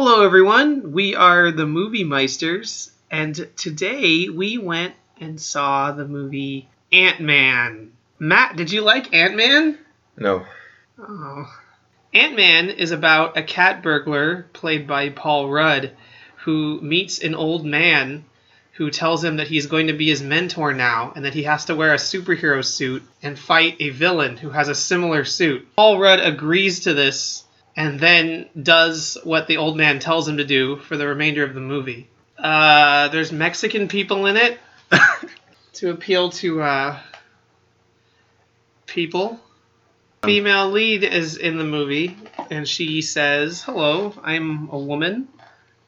Hello, everyone. We are the Movie Meisters, and today we went and saw the movie Ant-Man. Matt, did you like Ant-Man? No. Oh. Ant-Man is about a cat burglar played by Paul Rudd who meets an old man who tells him that he's going to be his mentor now and that he has to wear a superhero suit and fight a villain who has a similar suit. Paul Rudd agrees to this and then does what the old man tells him to do for the remainder of the movie. There's Mexican people in it to appeal to people. Female lead is in the movie, and she says, "Hello, I'm a woman.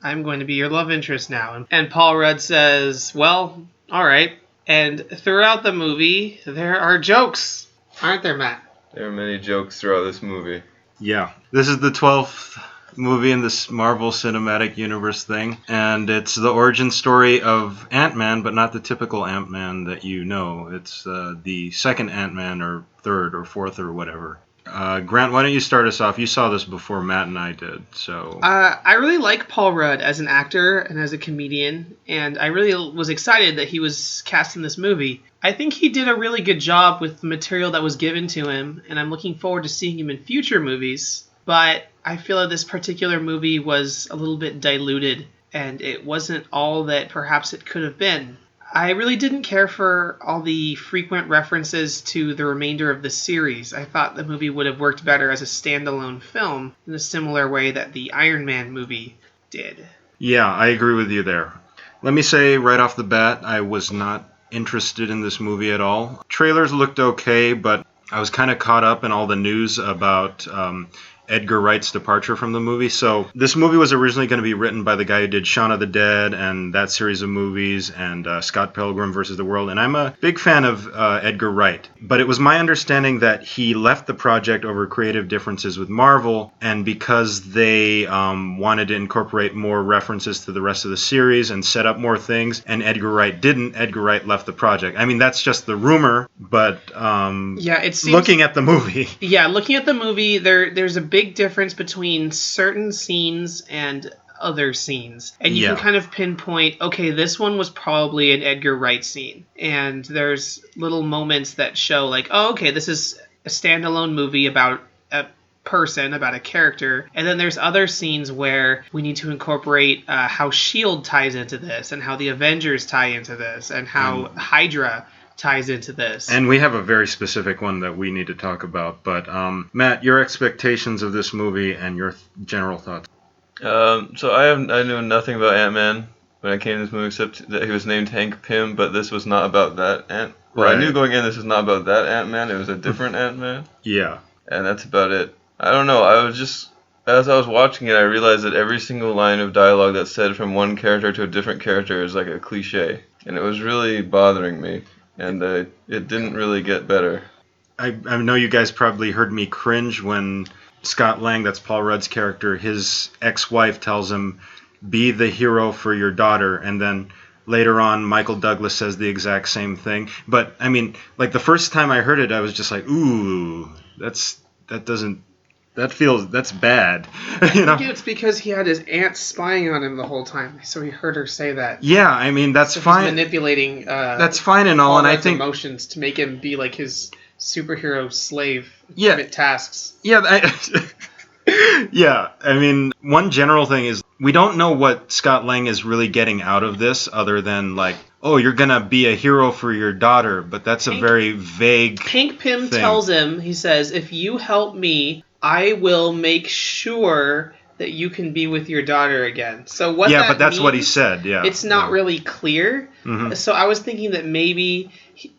I'm going to be your love interest now." And Paul Rudd says, "Well, all right." And throughout the movie, there are jokes. Aren't there, Matt? There are many jokes throughout this movie. Yeah. This is the 12th movie in this Marvel Cinematic Universe thing, and it's the origin story of Ant-Man, but not the typical Ant-Man that you know. It's the second Ant-Man, or third, or fourth, or whatever. Grant, why don't you start us off? You saw this before Matt and I did, so... I really like Paul Rudd as an actor and as a comedian, and I really was excited that he was cast in this movie. I think he did a really good job with the material that was given to him, and I'm looking forward to seeing him in future movies. But I feel that this particular movie was a little bit diluted, and it wasn't all that perhaps it could have been. I really didn't care for all the frequent references to the remainder of the series. I thought the movie would have worked better as a standalone film in a similar way that the Iron Man movie did. Yeah, I agree with you there. Let me say right off the bat, I was not interested in this movie at all. Trailers looked okay, but I was kind of caught up in all the news about Edgar Wright's departure from the movie. So this movie was originally going to be written by the guy who did Shaun of the Dead and that series of movies and Scott Pilgrim vs. the World. And I'm a big fan of Edgar Wright. But it was my understanding that he left the project over creative differences with Marvel, and because they wanted to incorporate more references to the rest of the series and set up more things, and Edgar Wright didn't, Edgar Wright left the project. I mean, that's just the rumor, but it seems, looking at the movie... Yeah, looking at the movie, there's a big difference between certain scenes and other scenes. And you can kind of pinpoint, okay, this one was probably an Edgar Wright scene. And there's little moments that show like, oh, okay, this is a standalone movie about a person, about a character. And then there's other scenes where we need to incorporate how S.H.I.E.L.D. ties into this, and how the Avengers tie into this, and how Hydra ties into this. And we have a very specific one that we need to talk about. But Matt, your expectations of this movie and your general thoughts. So I knew nothing about Ant-Man when I came to this movie, except that he was named Hank Pym, but this was not about that Ant. Well, Right. I knew going in this was not about that Ant-Man. It was a different Ant-Man. Yeah. And that's about it. I don't know. As I was watching it, I realized that every single line of dialogue that's said from one character to a different character is like a cliche. And it was really bothering me. And it didn't really get better. I know you guys probably heard me cringe when Scott Lang, that's Paul Rudd's character, his ex-wife tells him, "Be the hero for your daughter," and then later on Michael Douglas says the exact same thing. But I mean, like the first time I heard it, I was just like, ooh, that's bad. You know? I think it's because he had his aunt spying on him the whole time, so he heard her say that. Yeah, I mean, that's fine. He's manipulating that's fine and all, and I think emotions to make him be like his superhero slave, Yeah. commit tasks. Yeah, yeah. I mean, one general thing is we don't know what Scott Lang is really getting out of this, other than like, oh, you're gonna be a hero for your daughter, but that's a very vague. Hank Pym tells him, he says, "If you help me, I will make sure that you can be with your daughter again." So what? Yeah, but that's what he said. Yeah, it's not really clear. Mm-hmm. So I was thinking that maybe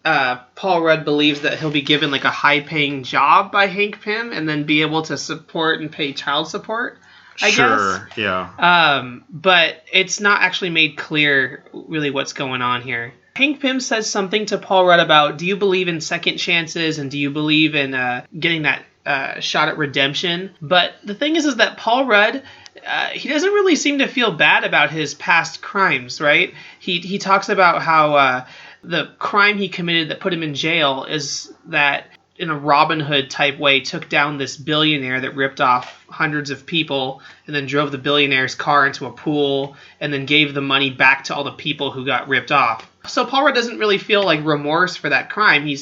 Paul Rudd believes that he'll be given like a high-paying job by Hank Pym and then be able to support and pay child support. I guess. Yeah. But it's not actually made clear really what's going on here. Hank Pym says something to Paul Rudd about, do you believe in second chances and do you believe in getting that shot at redemption? But the thing is that Paul Rudd, he doesn't really seem to feel bad about his past crimes, right? He talks about how the crime he committed that put him in jail is in a Robin Hood type way, took down this billionaire that ripped off hundreds of people and then drove the billionaire's car into a pool and then gave the money back to all the people who got ripped off. So Paul Rudd doesn't really feel like remorse for that crime. He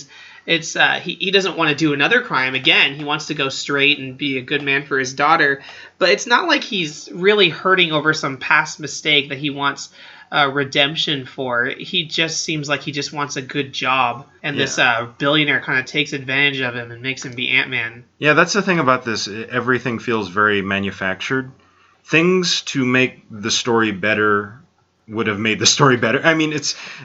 doesn't want to do another crime again. He wants to go straight and be a good man for his daughter. But it's not like he's really hurting over some past mistake that he wants redemption for. He just seems like he just wants a good job. And this billionaire kind of takes advantage of him and makes him be Ant-Man. Yeah, that's the thing about this. Everything feels very manufactured. Things to make the story better would have made the story better. I mean,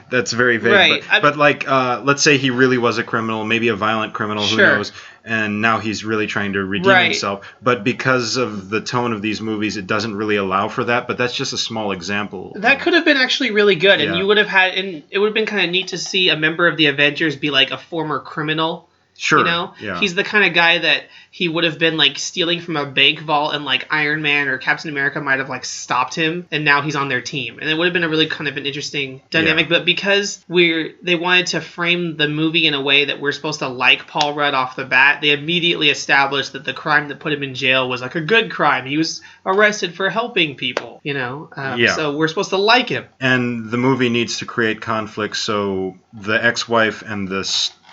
that's very vague. Right. But like, let's say he really was a criminal, maybe a violent criminal, who knows, and now he's really trying to redeem himself. But because of the tone of these movies, it doesn't really allow for that. But that's just a small example. That could have been actually really good, and you would have had, and it would have been kind of neat to see a member of the Avengers be like a former criminal. Sure. You know? Yeah. He's the kind of guy that he would have been like stealing from a bank vault, and like Iron Man or Captain America might have like stopped him, and now he's on their team. And it would have been a really kind of an interesting dynamic. But because they wanted to frame the movie in a way that we're supposed to like Paul Rudd off the bat, they immediately established that the crime that put him in jail was like a good crime. He was arrested for helping people, you know? So we're supposed to like him. And the movie needs to create conflict, so the ex-wife and the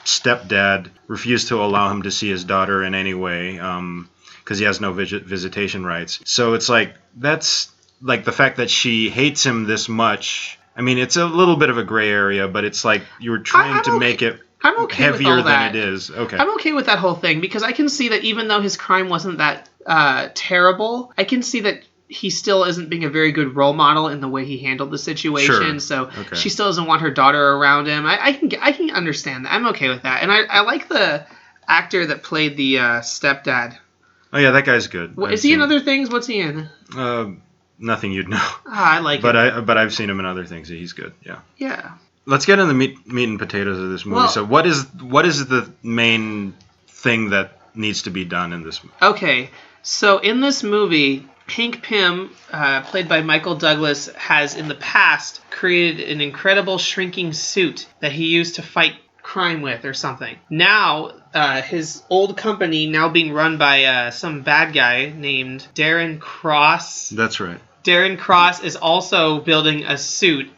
stepdad refused to allow him to see his daughter in any way because he has no visitation rights. So it's like, that's like the fact that she hates him this much. I mean, it's a little bit of a gray area, but it's like you're trying to make it heavier than it is. Okay. I'm okay with that whole thing because I can see that even though his crime wasn't that terrible, I can see that he still isn't being a very good role model in the way he handled the situation. So she still doesn't want her daughter around him. I can understand that. I'm okay with that. And I like the actor that played the stepdad. Oh yeah, that guy's good. Is he in other things? What's he in? Nothing you'd know. I like him. But I've seen him in other things. He's good. Yeah. Yeah. Let's get into the meat and potatoes of this movie. Well, so what is the main thing that needs to be done in this movie? Okay. So in this movie, Hank Pym, played by Michael Douglas, has in the past created an incredible shrinking suit that he used to fight crime with or something. Now, his old company, now being run by some bad guy named Darren Cross. That's right. Darren Cross is also building a suit,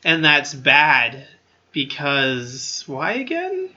and that's bad because why again?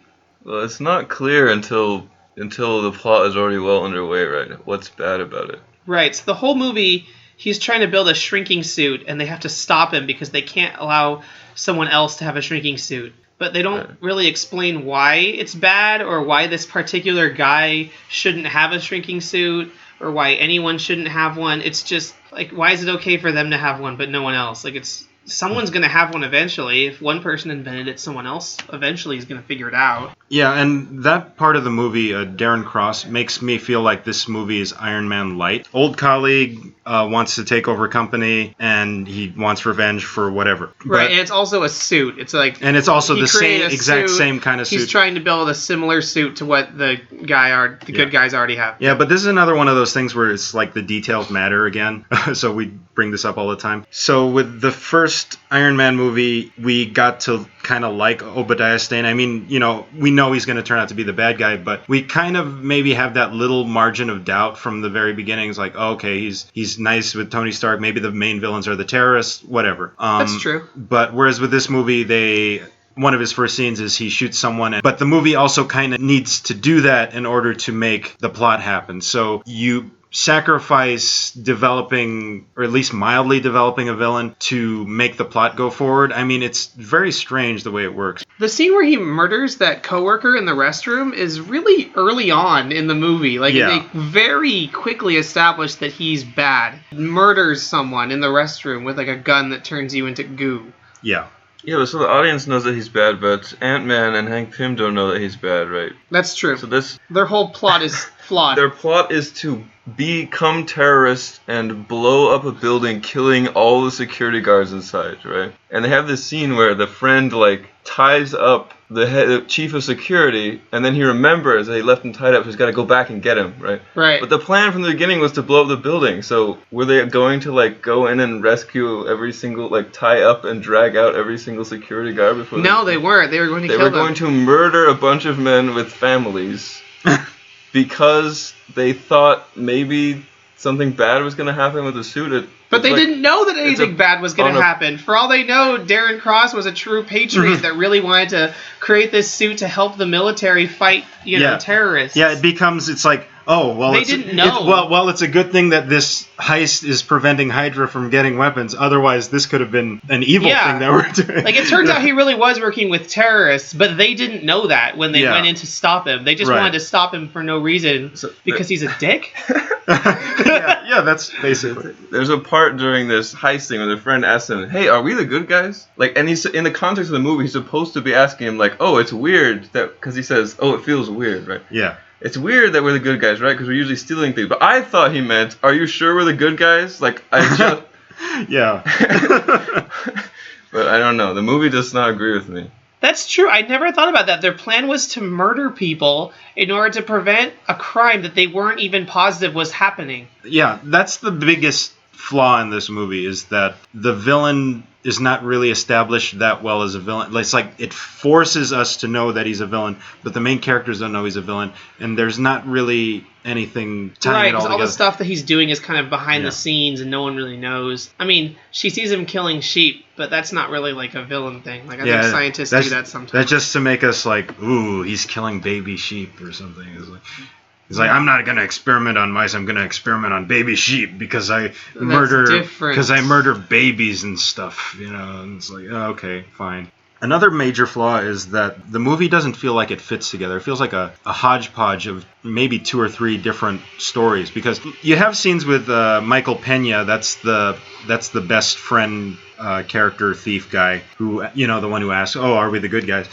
Well, it's not clear until the plot is already well underway, right? What's bad about it? Right, so the whole movie, he's trying to build a shrinking suit, and they have to stop him because they can't allow someone else to have a shrinking suit. But they don't really explain why it's bad, or why this particular guy shouldn't have a shrinking suit, or why anyone shouldn't have one. It's just, like, why is it okay for them to have one but no one else? Like, someone's going to have one eventually. If one person invented it, someone else eventually is going to figure it out. Yeah, and that part of the movie, Darren Cross, makes me feel like this movie is Iron Man light. Old colleague wants to take over company, and he wants revenge for whatever. Right, and it's also a suit. It's like, and it's also the same kind of suit. He's trying to build a similar suit to what the good guys already have. Yeah, but this is another one of those things where it's like the details matter again. So we bring this up all the time. So with the first Iron Man movie, we got to kind of like Obadiah Stane. I mean, you know, we know he's going to turn out to be the bad guy, but we kind of maybe have that little margin of doubt from the very beginning. It's like, oh, okay, he's nice with Tony Stark. Maybe the main villains are the terrorists, whatever. That's true. But whereas with this movie, one of his first scenes is he shoots someone, but the movie also kind of needs to do that in order to make the plot happen. So you sacrifice developing, or at least mildly developing, a villain to make the plot go forward. I mean, it's very strange the way it works. The scene where he murders that coworker in the restroom is really early on in the movie. Like, they very quickly establish that he's bad. Murders someone in the restroom with like a gun that turns you into goo. Yeah. Yeah, but so the audience knows that he's bad, but Ant-Man and Hank Pym don't know that he's bad, right? That's true. So their whole plot is flawed. Their plot is to become terrorists and blow up a building, killing all the security guards inside, right? And they have this scene where the friend, like, ties up the chief of security, and then he remembers that he left him tied up, so he's got to go back and get him, right? Right. But the plan from the beginning was to blow up the building, so were they going to, like, go in and rescue every single, like, tie up and drag out every single security guard before No, they weren't. They were going to kill them. They were going to murder a bunch of men with families because they thought maybe something bad was going to happen with the suit. But they didn't know that anything bad was going to happen. For all they know, Darren Cross was a true patriot that really wanted to create this suit to help the military fight, terrorists. Yeah, it's like, oh, well, they didn't know. It's a good thing that this heist is preventing Hydra from getting weapons. Otherwise, this could have been an evil thing that we're doing. Like, it turns out he really was working with terrorists, but they didn't know that when they went in to stop him. They just wanted to stop him for no reason because he's a dick. yeah, that's basically. There's a part during this heist thing where their friend asks him, "Hey, are we the good guys?" Like, and he's in the context of the movie, he's supposed to be asking him, like, "Oh, it's weird that," because he says, "Oh, it feels weird," right? Yeah. It's weird that we're the good guys, right? Because we're usually stealing things. But I thought he meant, "Are you sure we're the good guys?" Like, I just. Yeah. But I don't know. The movie does not agree with me. That's true. I never thought about that. Their plan was to murder people in order to prevent a crime that they weren't even positive was happening. Yeah, that's the biggest flaw in this movie, is that the villain is not really established that well as a villain. It's like it forces us to know that he's a villain, but the main characters don't know he's a villain, and there's not really anything tying it all together. All the stuff that he's doing is kind of behind the scenes, and no one really knows. I mean, she sees him killing sheep, but that's not really like a villain thing. Like, I think scientists do that sometimes. That's just to make us like, ooh, he's killing baby sheep or something. He's like, I'm not gonna experiment on mice. I'm gonna experiment on baby sheep because I murder babies and stuff. And it's like, oh, okay, fine. Another major flaw is that the movie doesn't feel like it fits together. It feels like a hodgepodge of maybe 2 or 3 different stories, because you have scenes with Michael Pena. That's the best friend character thief guy who, the one who asks, "Oh, are we the good guys?"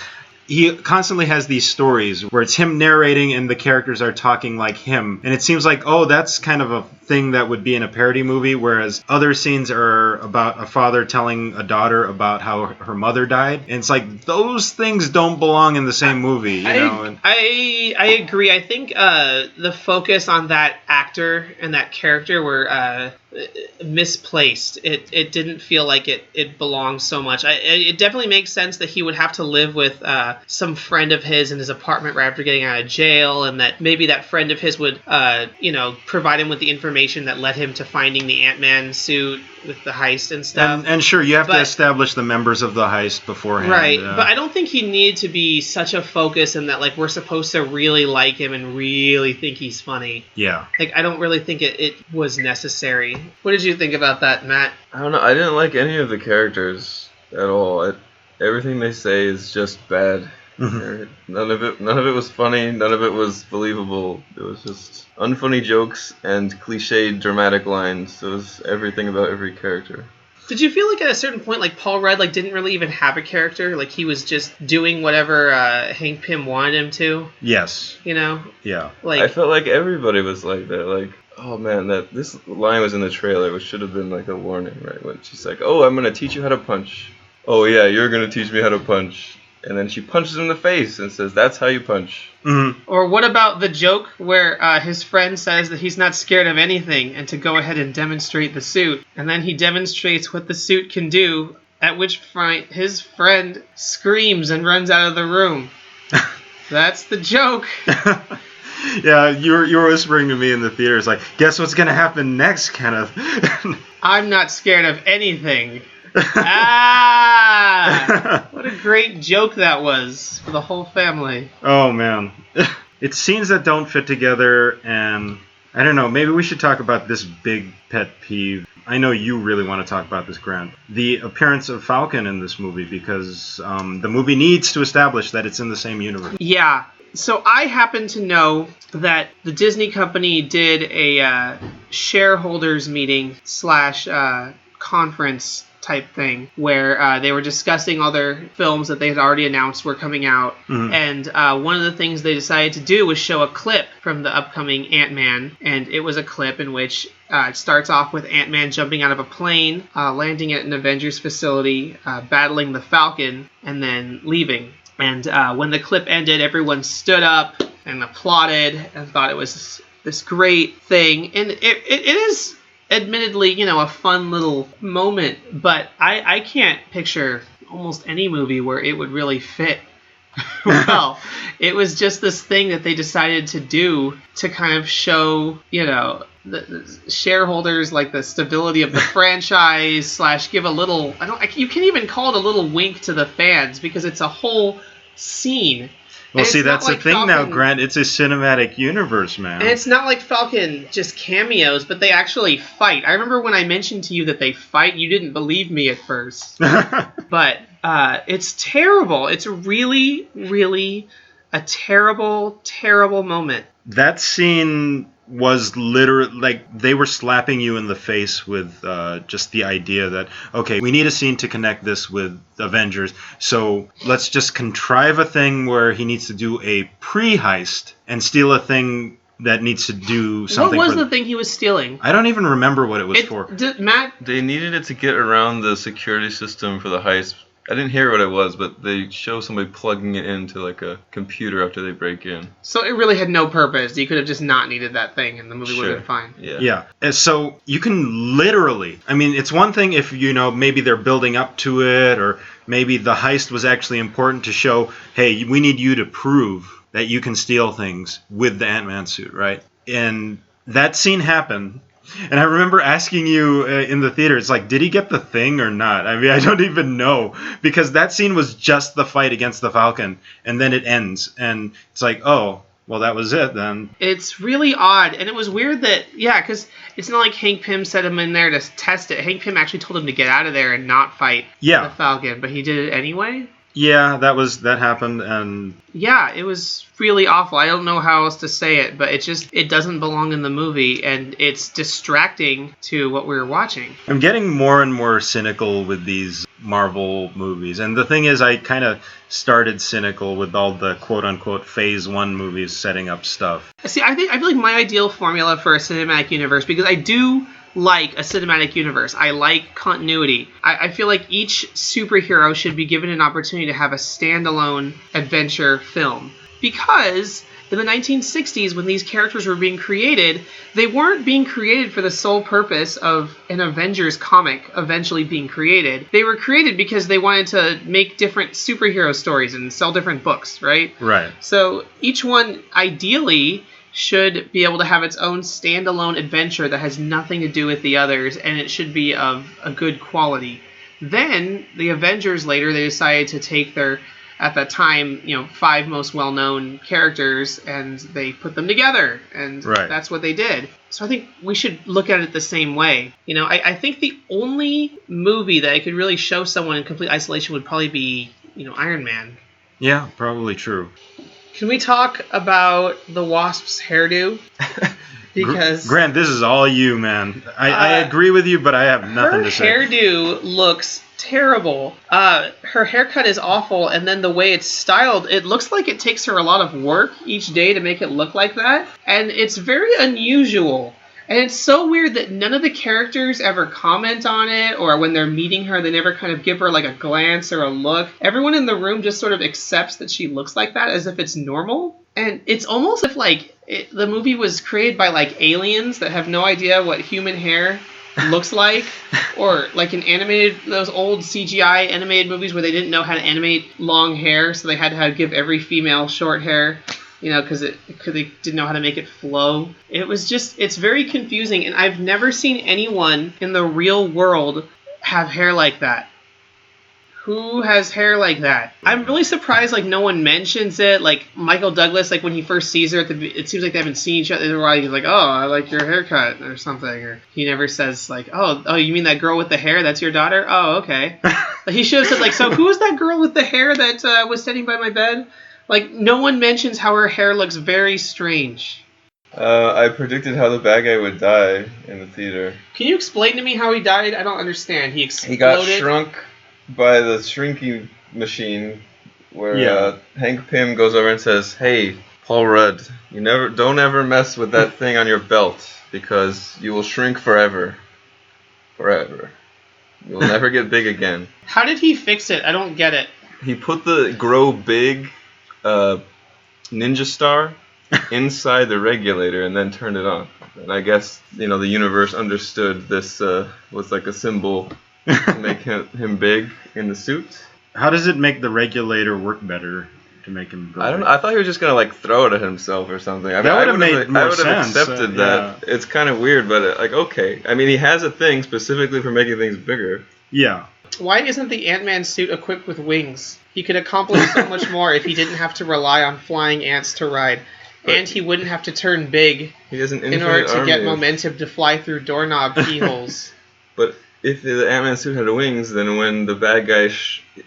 He constantly has these stories where it's him narrating and the characters are talking like him. And it seems like, oh, that's kind of a thing that would be in a parody movie, whereas other scenes are about a father telling a daughter about how her mother died. And it's like, those things don't belong in the same movie, I agree. I think the focus on that actor and that character were misplaced. It didn't feel like it belonged so much. It definitely makes sense that he would have to live with some friend of his in his apartment right after getting out of jail, and that maybe that friend of his would provide him with the information that led him to finding the Ant-Man suit with the heist and stuff. And sure, you have to establish the members of the heist beforehand. Right, but I don't think he needed to be such a focus in that, like, we're supposed to really like him and really think he's funny. Yeah. Like, I don't really think it was necessary. What did you think about that, Matt? I don't know. I didn't like any of the characters at all. Everything they say is just bad. Mm-hmm. None of it was funny. None of it was believable. It was just unfunny jokes and cliched dramatic lines. It was everything about every character. Did you feel like at a certain point, like, Paul Rudd, like, didn't really even have a character? Like, he was just doing whatever Hank Pym wanted him to? Yes. Yeah. Like, I felt like everybody was like that. Like, oh man, this line was in the trailer, which should have been like a warning, right? When she's like, "Oh, I'm gonna teach you how to punch." "Oh yeah, you're gonna teach me how to punch." And then she punches him in the face and says, "That's how you punch." Mm-hmm. Or what about the joke where his friend says that he's not scared of anything and to go ahead and demonstrate the suit. And then he demonstrates what the suit can do, at which point his friend screams and runs out of the room. That's the joke. Yeah, you were whispering to me in the theater. It's like, guess what's going to happen next, Kenneth? I'm not scared of anything. What a great joke that was for the whole family. Oh man. It's scenes that don't fit together, and I don't know, maybe we should talk about this big pet peeve. I know you really want to talk about this, Grant. The appearance of Falcon in this movie, because the movie needs to establish that it's in the same universe. Yeah. So I happen to know that the Disney company did a shareholders meeting / conference type thing where they were discussing all their films that they had already announced were coming out. Mm-hmm. And one of the things they decided to do was show a clip from the upcoming Ant-Man, and it was a clip in which It starts off with Ant-Man jumping out of a plane, landing at an Avengers facility, battling the Falcon, and then leaving. And when the clip ended, everyone stood up and applauded and thought it was this great thing. And it is admittedly, a fun little moment, but I can't picture almost any movie where it would really fit well. It was just this thing that they decided to do to kind of show, the shareholders like the stability of the franchise / give a little, you can't even call it a little wink to the fans because it's a whole scene. Well, see, that's the thing now, Grant. It's a cinematic universe, man. And it's not like Falcon just cameos, but they actually fight. I remember when I mentioned to you that they fight, you didn't believe me at first. But it's terrible. It's really, really a terrible, terrible moment. That scene was literally like they were slapping you in the face with just the idea that, okay, we need a scene to connect this with Avengers, so let's just contrive a thing where he needs to do a pre-heist and steal a thing that needs to do something. What was the thing he was stealing? I don't even remember what it was for. Matt? They needed it to get around the security system for the heist. I didn't hear what it was, but they show somebody plugging it into like a computer after they break in. So it really had no purpose. You could have just not needed that thing and the movie would have been fine. Yeah. And so you can literally, it's one thing if, maybe they're building up to it, or maybe the heist was actually important to show, hey, we need you to prove that you can steal things with the Ant-Man suit, right? And that scene happened. And I remember asking you in the theater, it's like, did he get the thing or not? I don't even know. Because that scene was just the fight against the Falcon. And then it ends. And it's like, oh, well, that was it then. It's really odd. And it was weird that, because it's not like Hank Pym set him in there to test it. Hank Pym actually told him to get out of there and not fight the Falcon. But he did it anyway? Yeah, that happened, and... Yeah, it was really awful. I don't know how else to say it, but it doesn't belong in the movie, and it's distracting to what we were watching. I'm getting more and more cynical with these Marvel movies, and the thing is, I kind of started cynical with all the quote-unquote Phase 1 movies setting up stuff. See, I feel like my ideal formula for a cinematic universe, because I do like a cinematic universe. I like continuity. I feel like each superhero should be given an opportunity to have a standalone adventure film. Because in the 1960s, when these characters were being created, they weren't being created for the sole purpose of an Avengers comic eventually being created. They were created because they wanted to make different superhero stories and sell different books, right? Right. So each one, ideally, should be able to have its own standalone adventure that has nothing to do with the others, and it should be of a good quality. Then, the Avengers later, they decided to take their, at that time, 5 most well-known characters, and they put them together, and That's what they did. So I think we should look at it the same way. I think the only movie that I could really show someone in complete isolation would probably be, Iron Man. Yeah, probably true. Can we talk about the Wasp's hairdo? Because Grant, this is all you, man. I agree with you, but I have nothing to say. Her hairdo looks terrible. Her haircut is awful, and then the way it's styled, it looks like it takes her a lot of work each day to make it look like that, and it's very unusual. And it's so weird that none of the characters ever comment on it, or when they're meeting her, they never kind of give her like a glance or a look. Everyone in the room just sort of accepts that she looks like that as if it's normal. And it's almost as if the movie was created by like aliens that have no idea what human hair looks like, or like those old CGI animated movies where they didn't know how to animate long hair, so they had to give every female short hair. Because they didn't know how to make it flow. It's very confusing, and I've never seen anyone in the real world have hair like that. Who has hair like that? I'm really surprised, no one mentions it. Like, Michael Douglas, when he first sees her, it seems like they haven't seen each other in a while. He's like, oh, I like your haircut, or something. Or he never says, oh, you mean that girl with the hair? That's your daughter? Oh, okay. He should have said, so who was that girl with the hair that was sitting by my bed? No one mentions how her hair looks very strange. I predicted how the bad guy would die in the theater. Can you explain to me how he died? I don't understand. He exploded? He got shrunk by the shrinking machine where Hank Pym goes over and says, hey, Paul Rudd, don't ever mess with that thing on your belt because you will shrink forever. Forever. You'll never get big again. How did he fix it? I don't get it. He put the grow big ninja star inside the regulator and then turned it on. And I guess, the universe understood this was like a symbol to make him big in the suit. How does it make the regulator work better to make him go I don't big? know. I thought he was just going to throw it at himself or something. I mean, That would have made I more would have sense. accepted that. Yeah. It's kind of weird, but okay. I mean, he has a thing specifically for making things bigger. Yeah. Why isn't the Ant-Man suit equipped with wings? He could accomplish so much more if he didn't have to rely on flying ants to ride. And he wouldn't have to turn big He has an in infinite order to get army of- momentum to fly through doorknob keyholes. But if the Ant-Man suit had wings, then when the bad guy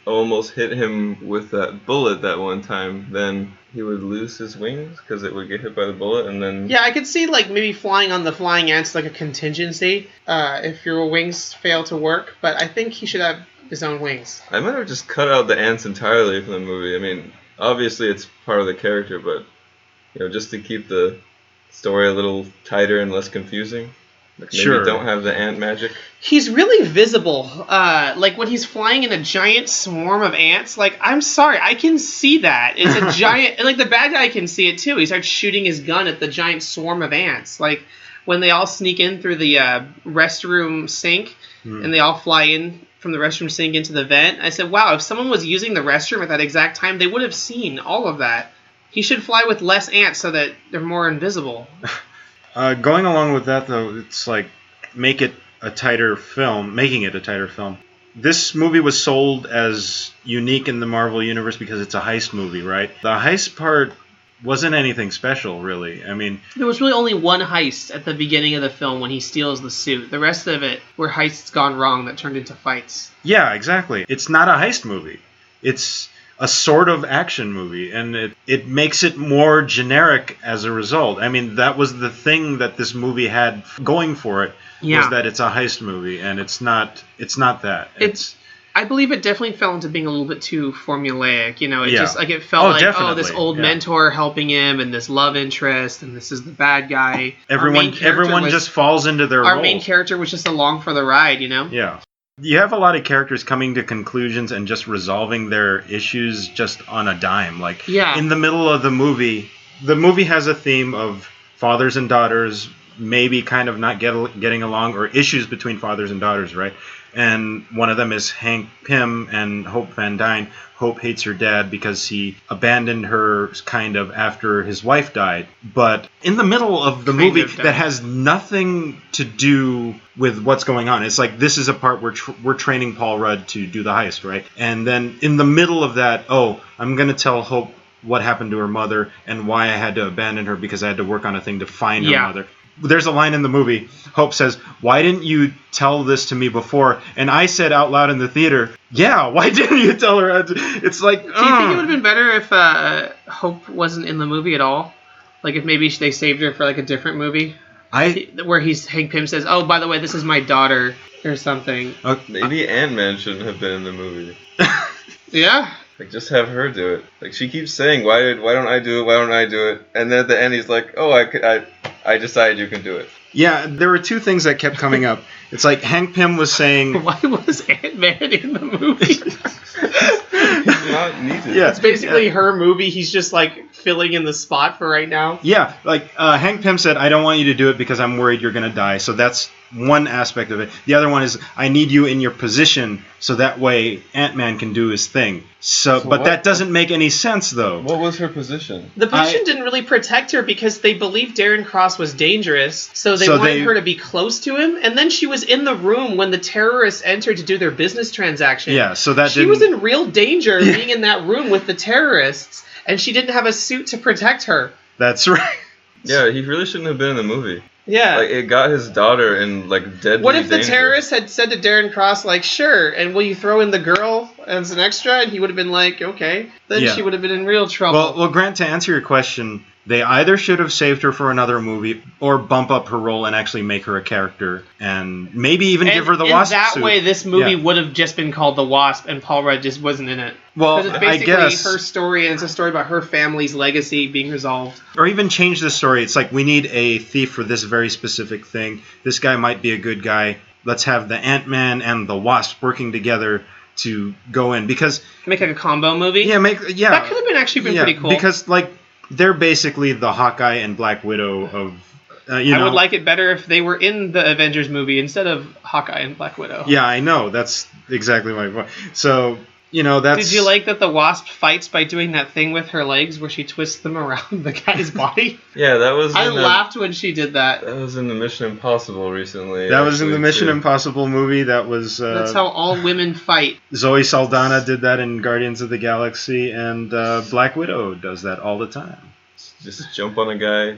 almost hit him with that bullet that one time, then he would lose his wings because it would get hit by the bullet, and then... Yeah, I could see maybe flying on the flying ants like a contingency if your wings fail to work, but I think he should have his own wings. I might have just cut out the ants entirely from the movie. I mean, obviously it's part of the character, but just to keep the story a little tighter and less confusing. Maybe Sure. don't have the ant magic. He's really visible. When he's flying in a giant swarm of ants, I'm sorry, I can see that. It's a giant... And, the bad guy can see it, too. He starts shooting his gun at the giant swarm of ants. When they all sneak in through the restroom sink, and they all fly in from the restroom sink into the vent, I said, wow, if someone was using the restroom at that exact time, they would have seen all of that. He should fly with less ants so that they're more invisible. Going along with that, though, it's making it a tighter film. This movie was sold as unique in the Marvel Universe because it's a heist movie, right? The heist part wasn't anything special, really. I mean... There was really only one heist at the beginning of the film when he steals the suit. The rest of it were heists gone wrong that turned into fights. Yeah, exactly. It's not a heist movie. It's a sort of action movie, and it makes it more generic as a result. I mean, that was the thing that this movie had going for it, was that it's a heist movie, and it's not that. I believe it definitely fell into being a little bit too formulaic. It felt definitely. this old mentor helping him, and this love interest, and this is the bad guy. Everyone just falls into their role. Our main character was just along for the ride, Yeah. You have a lot of characters coming to conclusions and just resolving their issues just on a dime. In the middle of the movie has a theme of fathers and daughters maybe kind of not getting along, or issues between fathers and daughters, right? And one of them is Hank Pym and Hope Van Dyne. Hope hates her dad because he abandoned her kind of after his wife died. But in the middle of the movie that has nothing to do with what's going on. It's this is a part where we're training Paul Rudd to do the heist, right? And then in the middle of that, I'm going to tell Hope what happened to her mother and why I had to abandon her because I had to work on a thing to find her mother. There's a line in the movie, Hope says, "Why didn't you tell this to me before?" And I said out loud in the theater, "Yeah, why didn't you tell her?" It's Do you think it would have been better if Hope wasn't in the movie at all? If maybe they saved her for a different movie? Where Hank Pym says, "Oh, by the way, this is my daughter," or something. Maybe Ant-Man shouldn't have been in the movie. Yeah? Just have her do it. She keeps saying, why don't I do it? Why don't I do it? And then at the end, he's like, "Oh, I decided you can do it." Yeah, there were two things that kept coming up. It's Hank Pym was saying... Why was Ant-Man in the movie? He's not needed. Yeah, it's basically her movie. He's just filling in the spot for right now. Yeah, Hank Pym said, "I don't want you to do it because I'm worried you're going to die." So that's one aspect of it. The other one is, "I need you in your position so that way Ant-Man can do his thing." But that doesn't make any sense, though. What was her position? The position didn't really protect her because they believed Darren Cross was dangerous, so they wanted her to be close to him. And then she was in the room when the terrorists entered to do their business transaction. Yeah, so that she was in real danger being in that room with the terrorists, and she didn't have a suit to protect her. That's right. Yeah, he really shouldn't have been in the movie. Yeah. It got his daughter in, deadly What if the danger. terrorists had said to Darren Cross, sure, and will you throw in the girl as an extra? And he would have been okay. Then she would have been in real trouble. Well, Grant, to answer your question, They either should have saved her for another movie or bump up her role and actually make her a character and maybe even give her the Wasp that suit. way, this movie would have just been called The Wasp, and Paul Rudd just wasn't in it. Well, because it's I basically guess, her story, and it's a story about her family's legacy being resolved. or even change the story. It's like, we need a thief for this very specific thing. This guy might be a good guy. Let's have the Ant-Man and the Wasp working together to go in, because Make like a combo movie. that could have been pretty cool. because like they're basically the Hawkeye and Black Widow of I would like it better if they were in the Avengers movie instead of Hawkeye and Black Widow. Yeah, I know. That's exactly my point. So, that's... Did you like that the Wasp fights by doing that thing with her legs where she twists them around the guy's body? Yeah, that was... I laughed when she did that. That was in the Mission Impossible recently. That was in the Mission Impossible movie. That was... That's how all women fight. Zoe Saldana did that in Guardians of the Galaxy, and Black Widow does that all the time. Just jump on a guy,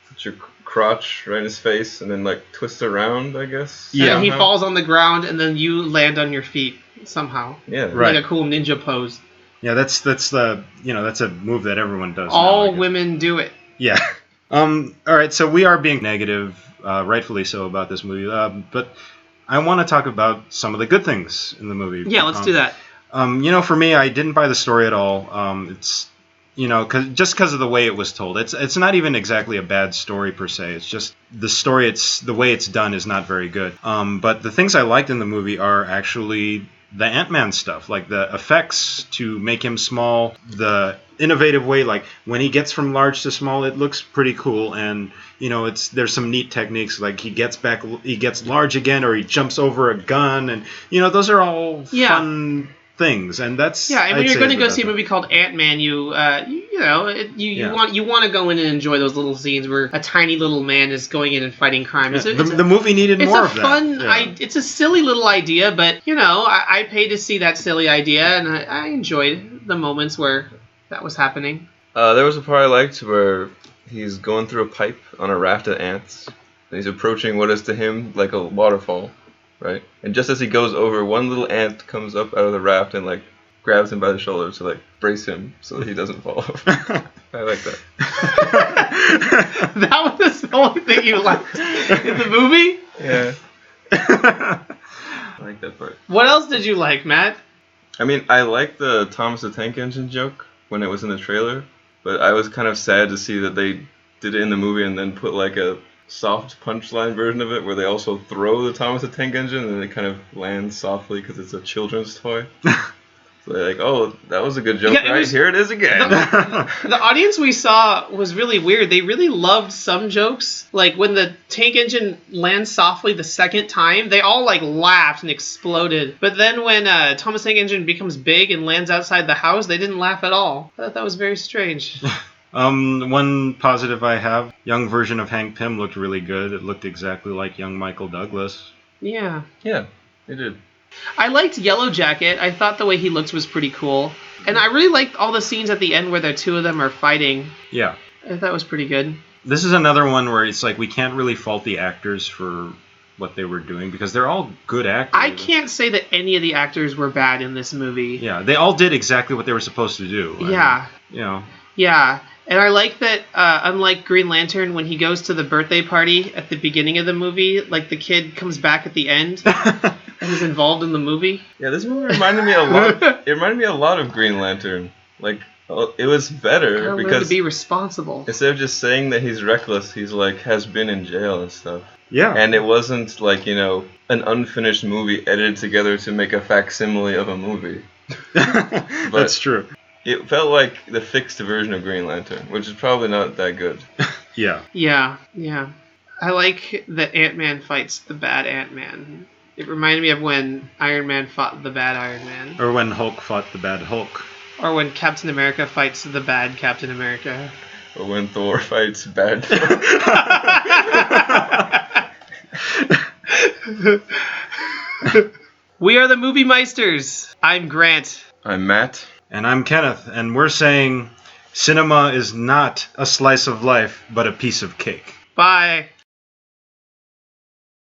put your crotch right in his face, and then like twist around, I guess. Yeah. And he falls on the ground, and then you land on your feet somehow. Yeah. Right. Like a cool ninja pose. Yeah, that's the that's a move that everyone does. All women do it. Yeah. All right, so we are being negative, rightfully so, about this movie, but I want to talk about some of the good things in the movie. Yeah, let's do that. For me, I didn't buy the story at all. It's because of the way it was told. It's not even exactly a bad story per se. It's just the story. The way it's done is not very good. But the things I liked in the movie are actually the Ant-Man stuff, like the effects to make him small, the innovative way, like when he gets from large to small, it looks pretty cool. And there's some neat techniques, like he gets large again, or he jumps over a gun, and those are all fun things, and that's when you're going to go see a movie called Ant-Man, you want to go in and enjoy those little scenes where a tiny little man is going in and fighting crime. The movie needed more of that. It's a silly little idea, but I paid to see that silly idea, and I enjoyed the moments where that was happening. There was a part I liked where he's going through a pipe on a raft of ants, and he's approaching what is to him like a waterfall. Right? And just as he goes over, one little ant comes up out of the raft and like grabs him by the shoulder to like brace him so that he doesn't fall over. I like that. That was the only thing you liked in the movie? Yeah. I like that part. What else did you like, Matt? I mean, I liked the Thomas the Tank Engine joke when it was in the trailer, but I was kind of sad to see that they did it in the movie and then put like a soft punchline version of it where they also throw the Thomas the Tank Engine and it kind of lands softly because it's a children's toy. So they're like, oh, that was a good joke, right? Here it is again. The audience we saw was really weird. They really loved some jokes. Like when the tank engine lands softly the second time, they all like laughed and exploded. But then when Thomas Tank Engine becomes big and lands outside the house, they didn't laugh at all. I thought that was very strange. One positive I have, young version of Hank Pym looked really good. It looked exactly like young Michael Douglas. Yeah. Yeah, it did. I liked Yellow Jacket. I thought the way he looked was pretty cool. And I really liked all the scenes at the end where the two of them are fighting. Yeah. I thought that was pretty good. This is another one where it's like we can't really fault the actors for what they were doing because they're all good actors. I can't say that any of the actors were bad in this movie. Yeah, they all did exactly what they were supposed to do. Yeah. Yeah. And I like that, unlike Green Lantern, when he goes to the birthday party at the beginning of the movie, like the kid comes back at the end and is involved in the movie. Yeah, this movie reminded me a lot. It reminded me a lot of Green Lantern. Like, it was better because to be responsible. Instead of just saying that he's reckless, he's like has been in jail and stuff. Yeah. And it wasn't like an unfinished movie edited together to make a facsimile of a movie. That's true. It felt like the fixed version of Green Lantern, which is probably not that good. Yeah. Yeah. I like that Ant-Man fights the bad Ant-Man. It reminded me of when Iron Man fought the bad Iron Man. Or when Hulk fought the bad Hulk. Or when Captain America fights the bad Captain America. Or when Thor fights bad Thor. We are the Movie Meisters. I'm Grant. I'm Matt. And I'm Kenneth, and we're saying cinema is not a slice of life, but a piece of cake. Bye.